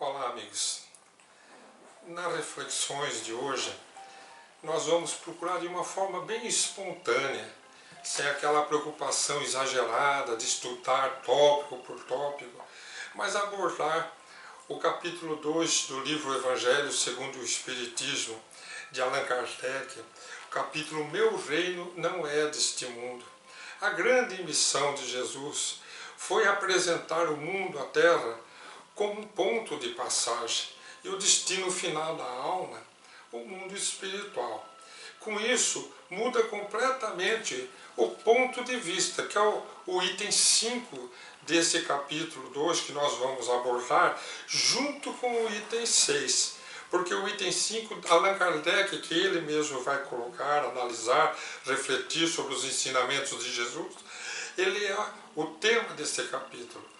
Olá, amigos. Nas reflexões de hoje, nós vamos procurar de uma forma bem espontânea, sem aquela preocupação exagerada de estudar tópico por tópico, mas abordar o capítulo 2 do livro Evangelho segundo o Espiritismo, de Allan Kardec, o capítulo Meu Reino não é deste mundo. A grande missão de Jesus foi apresentar o mundo, a Terra, como um ponto de passagem, e o destino final da alma, o mundo espiritual. Com isso, muda completamente o ponto de vista, que é o item 5 desse capítulo 2 que nós vamos abordar, junto com o item 6. Porque o item 5, Allan Kardec, que ele mesmo vai colocar, analisar, refletir sobre os ensinamentos de Jesus, ele é o tema desse capítulo.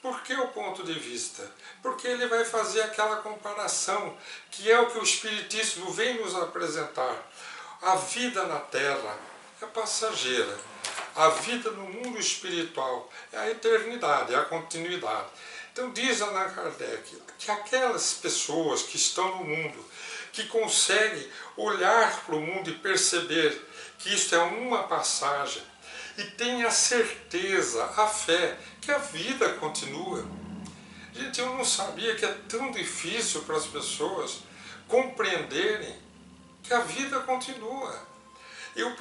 Por que o ponto de vista? Porque ele vai fazer aquela comparação, que é o que o Espiritismo vem nos apresentar. A vida na Terra é passageira. A vida no mundo espiritual é a eternidade, é a continuidade. Então diz Allan Kardec que aquelas pessoas que estão no mundo, que conseguem olhar para o mundo e perceber que isto é uma passagem, e tem a certeza, a fé, que a vida continua. Gente, eu não sabia que é tão difícil para as pessoas compreenderem que a vida continua. Eu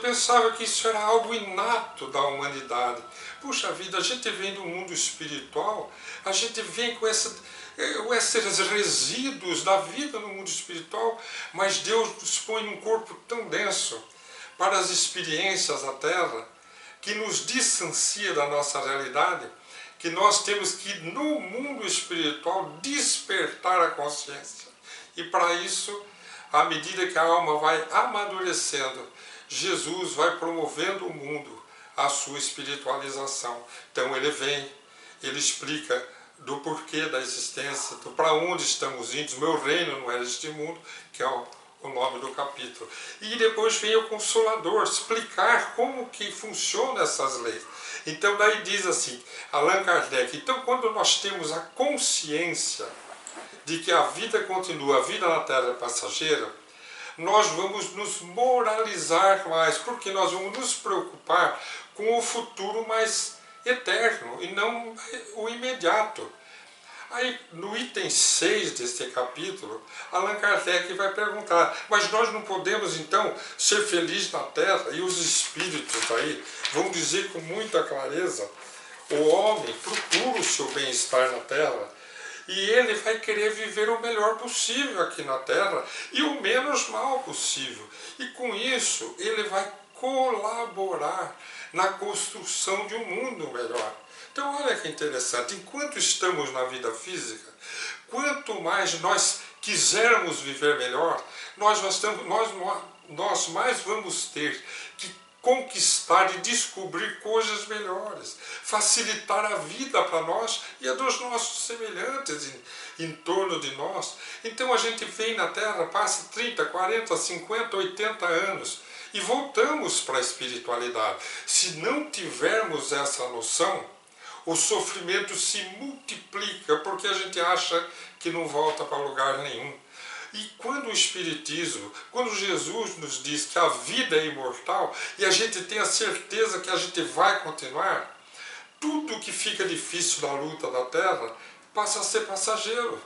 pensava que isso era algo inato da humanidade. Puxa vida, a gente vem do mundo espiritual, a gente vem com esses resíduos da vida no mundo espiritual, mas Deus nos põe num corpo tão denso para as experiências da Terra, que nos distancia da nossa realidade, que nós temos que, no mundo espiritual, despertar a consciência. E para isso, à medida que a alma vai amadurecendo, Jesus vai promovendo o mundo à sua espiritualização. Então ele vem, ele explica do porquê da existência, do para onde estamos indo, meu reino não é deste mundo, que é o nome do capítulo. E depois vem o Consolador explicar como que funcionam essas leis. Então daí diz assim, Allan Kardec, então quando nós temos a consciência de que a vida continua, a vida na Terra é passageira, nós vamos nos moralizar mais, porque nós vamos nos preocupar com o futuro mais eterno e não o imediato. Aí, no item 6 deste capítulo, Allan Kardec vai perguntar, mas nós não podemos, então, ser felizes na Terra? E os espíritos aí vão dizer com muita clareza, o homem procura o seu bem-estar na Terra, e ele vai querer viver o melhor possível aqui na Terra, e o menos mal possível. E com isso, ele vai colaborar na construção de um mundo melhor. Então olha que interessante, enquanto estamos na vida física, quanto mais nós quisermos viver melhor, nós mais vamos ter que conquistar e descobrir coisas melhores, facilitar a vida para nós e a dos nossos semelhantes em torno de nós. Então a gente vem na Terra, passa 30, 40, 50, 80 anos e voltamos para a espiritualidade. Se não tivermos essa noção, o sofrimento se multiplica porque a gente acha que não volta para lugar nenhum. E quando o Espiritismo, quando Jesus nos diz que a vida é imortal e a gente tem a certeza que a gente vai continuar, tudo que fica difícil na luta da Terra passa a ser passageiro.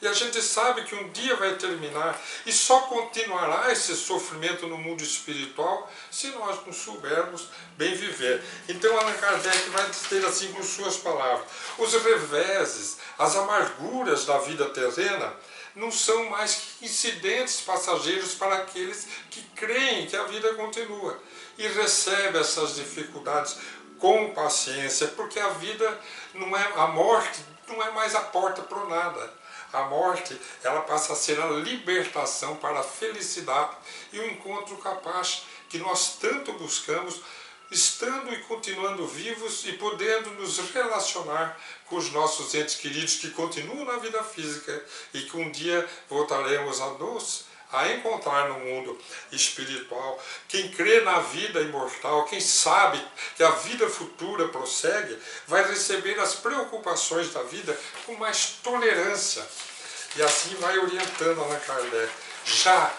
E a gente sabe que um dia vai terminar e só continuará esse sofrimento no mundo espiritual se nós não soubermos bem viver. Então Allan Kardec vai dizer assim com suas palavras, os reveses, as amarguras da vida terrena não são mais que incidentes passageiros para aqueles que creem que a vida continua e recebem essas dificuldades com paciência, porque a vida não é, a morte não é mais a porta para o nada. A morte, ela passa a ser a libertação para a felicidade e o encontro capaz que nós tanto buscamos, estando e continuando vivos e podendo nos relacionar com os nossos entes queridos que continuam na vida física e que um dia voltaremos a encontrar no mundo espiritual. Quem crê na vida imortal, quem sabe que a vida futura prossegue, vai receber as preocupações da vida com mais tolerância. E assim vai orientando Allan Kardec. Já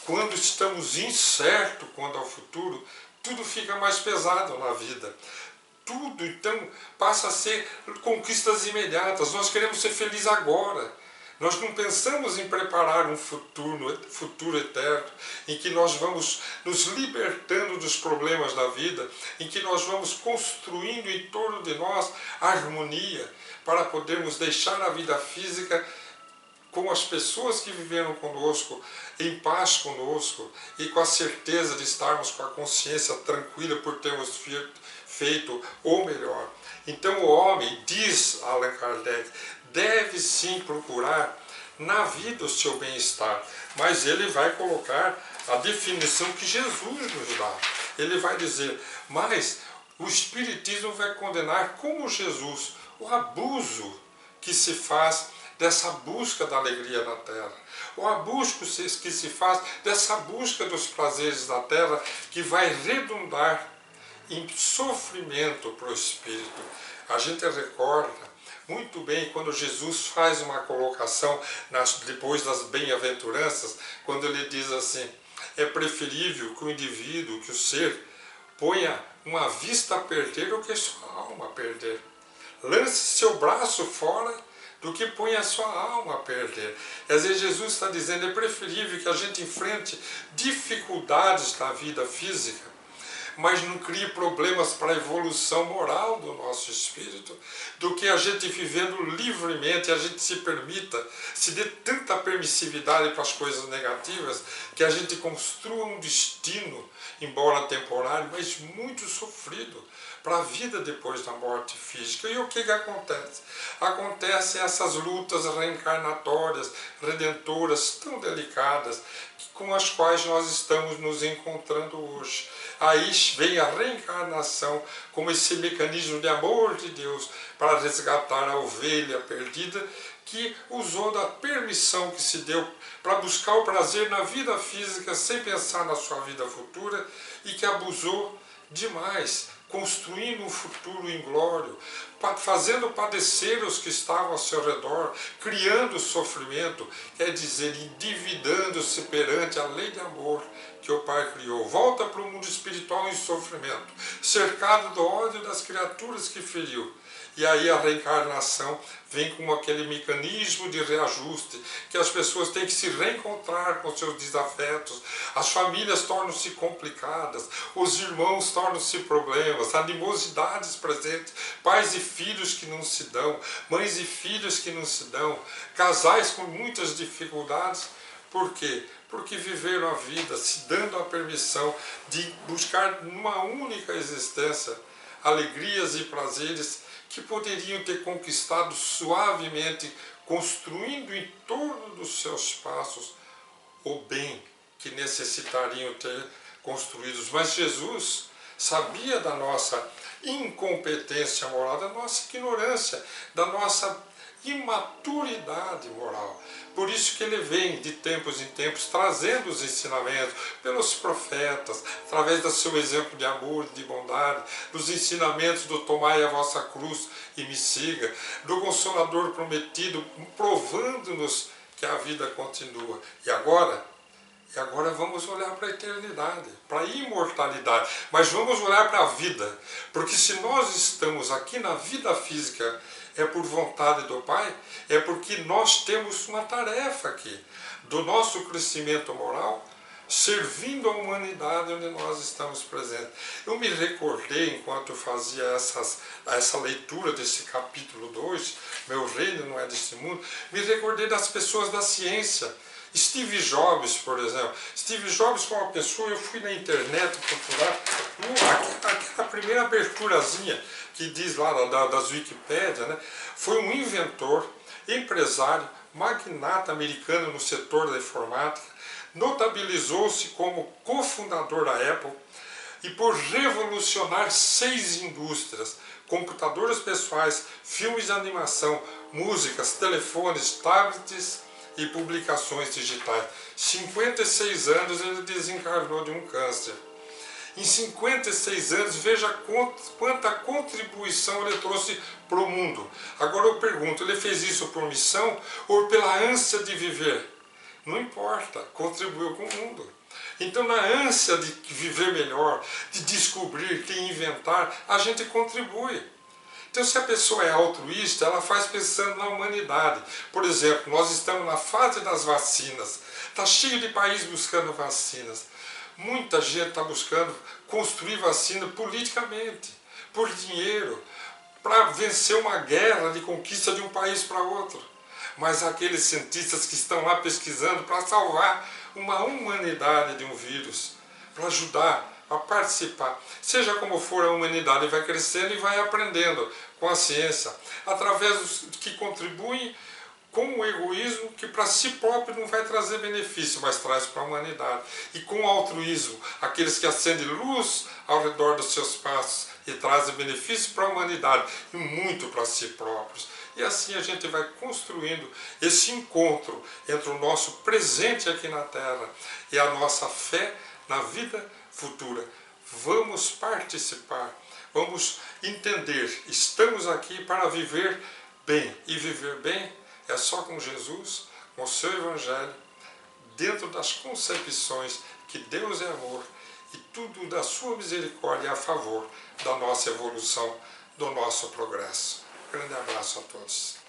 quando estamos incertos quanto ao futuro, tudo fica mais pesado na vida. Tudo, então, passa a ser conquistas imediatas. Nós queremos ser felizes agora. Nós não pensamos em preparar um futuro eterno, em que nós vamos nos libertando dos problemas da vida, em que nós vamos construindo em torno de nós harmonia, para podermos deixar a vida física com as pessoas que viveram conosco, em paz conosco, e com a certeza de estarmos com a consciência tranquila por termos feito o melhor. Então o homem, diz Allan Kardec, deve sim procurar na vida o seu bem-estar, mas ele vai colocar a definição que Jesus nos dá. Ele vai dizer, mas o Espiritismo vai condenar como Jesus o abuso que se faz dessa busca da alegria na terra, o abuso que se faz dessa busca dos prazeres da terra, que vai redundar em sofrimento para o espírito. A gente recorda muito bem quando Jesus faz uma colocação depois das bem-aventuranças, quando ele diz assim, é preferível que o indivíduo, que o ser, ponha uma vista a perder do que sua alma a perder. Lance seu braço fora do que põe a sua alma a perder. Quer dizer, Jesus está dizendo, é preferível que a gente enfrente dificuldades na vida física, mas não crie problemas para a evolução moral do nosso espírito, do que a gente vivendo livremente, a gente se permita, se dê tanta permissividade para as coisas negativas, que a gente construa um destino, embora temporário, mas muito sofrido, para a vida depois da morte física. E o que acontece? Acontecem essas lutas reencarnatórias, redentoras, tão delicadas, com as quais nós estamos nos encontrando hoje. Aí vem a reencarnação como esse mecanismo de amor de Deus para resgatar a ovelha perdida, que usou da permissão que se deu para buscar o prazer na vida física sem pensar na sua vida futura, e que abusou demais, construindo um futuro inglório, fazendo padecer os que estavam ao seu redor, criando sofrimento, quer dizer, endividando-se perante a lei de amor que o Pai criou. Volta para o mundo espiritual em sofrimento, cercado do ódio das criaturas que feriu. E aí a reencarnação vem com aquele mecanismo de reajuste, que as pessoas têm que se reencontrar com seus desafetos, as famílias tornam-se complicadas, os irmãos tornam-se problemas, animosidades presentes, pais e filhos que não se dão, mães e filhos que não se dão, casais com muitas dificuldades. Por quê? Porque viveram a vida se dando a permissão de buscar numa única existência alegrias e prazeres que poderiam ter conquistado suavemente, construindo em torno dos seus passos o bem que necessitariam ter construídos. Mas Jesus sabia da nossa incompetência moral, da nossa ignorância, da nossa imaturidade moral. Por isso que ele vem de tempos em tempos trazendo os ensinamentos pelos profetas, através do seu exemplo de amor, de bondade, dos ensinamentos do tomai a vossa cruz e me siga, do Consolador prometido, provando-nos que a vida continua. E agora vamos olhar para a eternidade, para a imortalidade, mas vamos olhar para a vida, porque se nós estamos aqui na vida física, é por vontade do Pai, é porque nós temos uma tarefa aqui, do nosso crescimento moral, servindo a humanidade onde nós estamos presentes. Eu me recordei, enquanto fazia essa leitura desse capítulo 2, Meu Reino Não É Deste Mundo, me recordei das pessoas da ciência. Steve Jobs, por exemplo. Steve Jobs foi uma pessoa, eu fui na internet procurar aquela primeira aberturazinha que diz lá das Wikipédia, né? Foi um inventor, empresário, magnata americano no setor da informática, notabilizou-se como cofundador da Apple e por revolucionar 6 indústrias: computadores pessoais, filmes de animação, músicas, telefones, tablets e publicações digitais. 56 anos ele desencarnou de um câncer. Em 56 anos, veja quanta contribuição ele trouxe para o mundo. Agora eu pergunto, ele fez isso por missão ou pela ânsia de viver? Não importa, contribuiu com o mundo. Então, na ânsia de viver melhor, de descobrir, de inventar, a gente contribui. Então, se a pessoa é altruísta, ela faz pensando na humanidade. Por exemplo, nós estamos na fase das vacinas. Está cheio de países buscando vacinas. Muita gente está buscando construir vacina politicamente, por dinheiro, para vencer uma guerra de conquista de um país para outro. Mas aqueles cientistas que estão lá pesquisando para salvar uma humanidade de um vírus, para ajudar a participar. Seja como for, a humanidade vai crescendo e vai aprendendo com a ciência, através dos que contribuem com o egoísmo, que para si próprio não vai trazer benefício, mas traz para a humanidade. E com o altruísmo, aqueles que acendem luz ao redor dos seus passos e trazem benefício para a humanidade e muito para si próprios. E assim a gente vai construindo esse encontro entre o nosso presente aqui na Terra e a nossa fé na vida futura. Vamos participar, vamos entender, estamos aqui para viver bem. E viver bem é só com Jesus, com o seu Evangelho, dentro das concepções que Deus é amor e tudo da sua misericórdia a favor da nossa evolução, do nosso progresso. Grande abraço a todos.